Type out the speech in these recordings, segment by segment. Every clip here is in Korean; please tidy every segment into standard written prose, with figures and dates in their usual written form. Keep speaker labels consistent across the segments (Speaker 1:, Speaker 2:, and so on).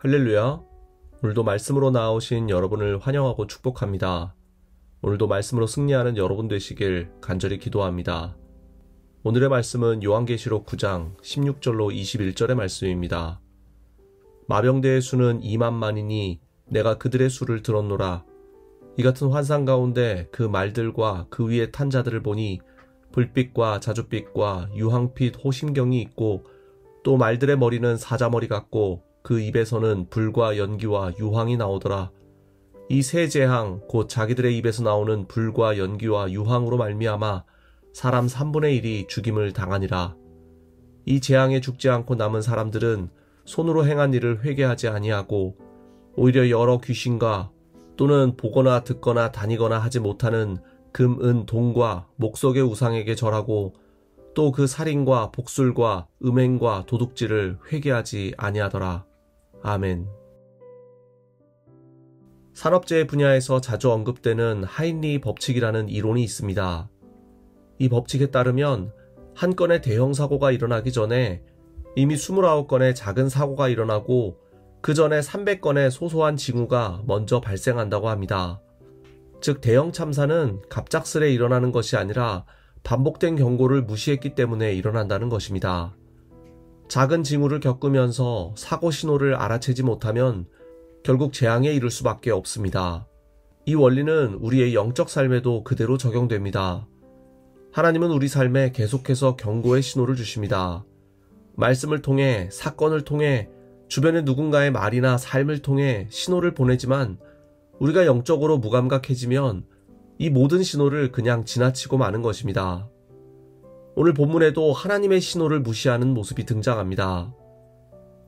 Speaker 1: 할렐루야. 오늘도 말씀으로 나오신 여러분을 환영하고 축복합니다. 오늘도 말씀으로 승리하는 여러분 되시길 간절히 기도합니다. 오늘의 말씀은 요한계시록 9장 16절로 21절의 말씀입니다. 마병대의 수는 2만만이니 내가 그들의 수를 들었노라. 이 같은 환상 가운데 그 말들과 그 위에 탄 자들을 보니 불빛과 자줏빛과 유황빛 호심경이 있고 또 말들의 머리는 사자머리 같고 그 입에서는 불과 연기와 유황이 나오더라. 이 세 재앙 곧 자기들의 입에서 나오는 불과 연기와 유황으로 말미암아 사람 3분의 1이 죽임을 당하니라. 이 재앙에 죽지 않고 남은 사람들은 손으로 행한 일을 회개하지 아니하고 오히려 여러 귀신과 또는 보거나 듣거나 다니거나 하지 못하는 금, 은, 동과 목석의 우상에게 절하고 또 그 살인과 복술과 음행과 도둑질을 회개하지 아니하더라. 아멘. 산업재해 분야에서 자주 언급되는 하인리 법칙이라는 이론이 있습니다. 이 법칙에 따르면 한 건의 대형 사고가 일어나기 전에 이미 29건의 작은 사고가 일어나고 그 전에 300건의 소소한 징후가 먼저 발생한다고 합니다. 즉 대형 참사는 갑작스레 일어나는 것이 아니라 반복된 경고를 무시했기 때문에 일어난다는 것입니다. 작은 징후를 겪으면서 사고 신호를 알아채지 못하면 결국 재앙에 이를 수밖에 없습니다. 이 원리는 우리의 영적 삶에도 그대로 적용됩니다. 하나님은 우리 삶에 계속해서 경고의 신호를 주십니다. 말씀을 통해, 사건을 통해, 주변의 누군가의 말이나 삶을 통해 신호를 보내지만 우리가 영적으로 무감각해지면 이 모든 신호를 그냥 지나치고 마는 것입니다. 오늘 본문에도 하나님의 신호를 무시하는 모습이 등장합니다.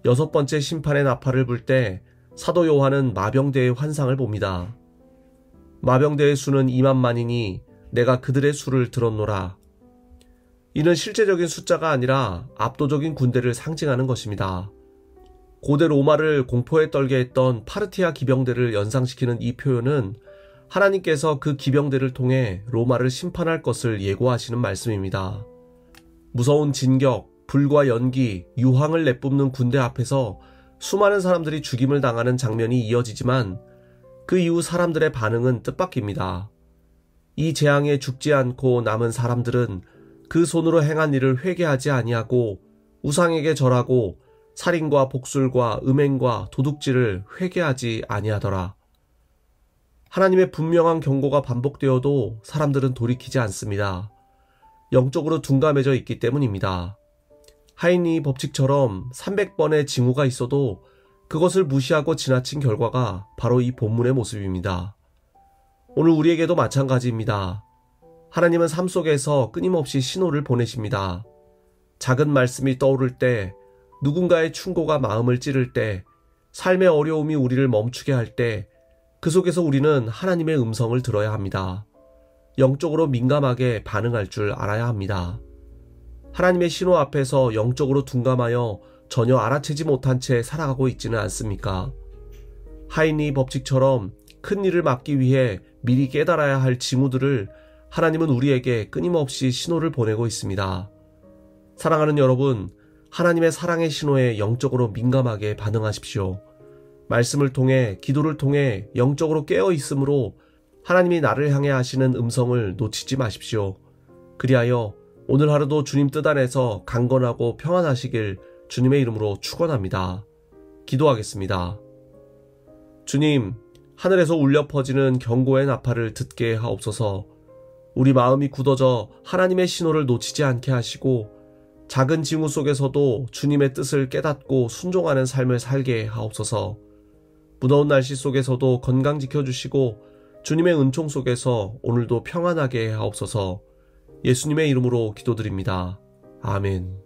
Speaker 1: 6번째 심판의 나팔을 불 때 사도 요한은 마병대의 환상을 봅니다. 마병대의 수는 2만만이니 내가 그들의 수를 들었노라. 이는 실제적인 숫자가 아니라 압도적인 군대를 상징하는 것입니다. 고대 로마를 공포에 떨게 했던 파르티아 기병대를 연상시키는 이 표현은 하나님께서 그 기병대를 통해 로마를 심판할 것을 예고하시는 말씀입니다. 무서운 진격, 불과 연기, 유황을 내뿜는 군대 앞에서 수많은 사람들이 죽임을 당하는 장면이 이어지지만 그 이후 사람들의 반응은 뜻밖입니다. 이 재앙에 죽지 않고 남은 사람들은 그 손으로 행한 일을 회개하지 아니하고 우상에게 절하고 살인과 복술과 음행과 도둑질을 회개하지 아니하더라. 하나님의 분명한 경고가 반복되어도 사람들은 돌이키지 않습니다. 영적으로 둔감해져 있기 때문입니다. 하인리 법칙처럼 300번의 징후가 있어도 그것을 무시하고 지나친 결과가 바로 이 본문의 모습입니다. 오늘 우리에게도 마찬가지입니다. 하나님은 삶 속에서 끊임없이 신호를 보내십니다. 작은 말씀이 떠오를 때, 누군가의 충고가 마음을 찌를 때, 삶의 어려움이 우리를 멈추게 할 때, 그 속에서 우리는 하나님의 음성을 들어야 합니다. 영적으로 민감하게 반응할 줄 알아야 합니다. 하나님의 신호 앞에서 영적으로 둔감하여 전혀 알아채지 못한 채 살아가고 있지는 않습니까? 하인리 법칙처럼 큰 일을 막기 위해 미리 깨달아야 할 징후들을 하나님은 우리에게 끊임없이 신호를 보내고 있습니다. 사랑하는 여러분, 하나님의 사랑의 신호에 영적으로 민감하게 반응하십시오. 말씀을 통해, 기도를 통해 영적으로 깨어 있으므로 하나님이 나를 향해 하시는 음성을 놓치지 마십시오. 그리하여 오늘 하루도 주님 뜻 안에서 강건하고 평안하시길 주님의 이름으로 축원합니다. 기도하겠습니다. 주님, 하늘에서 울려 퍼지는 경고의 나팔을 듣게 하옵소서. 우리 마음이 굳어져 하나님의 신호를 놓치지 않게 하시고 작은 징후 속에서도 주님의 뜻을 깨닫고 순종하는 삶을 살게 하옵소서. 무더운 날씨 속에서도 건강 지켜주시고 주님의 은총 속에서 오늘도 평안하게 하옵소서. 예수님의 이름으로 기도드립니다. 아멘.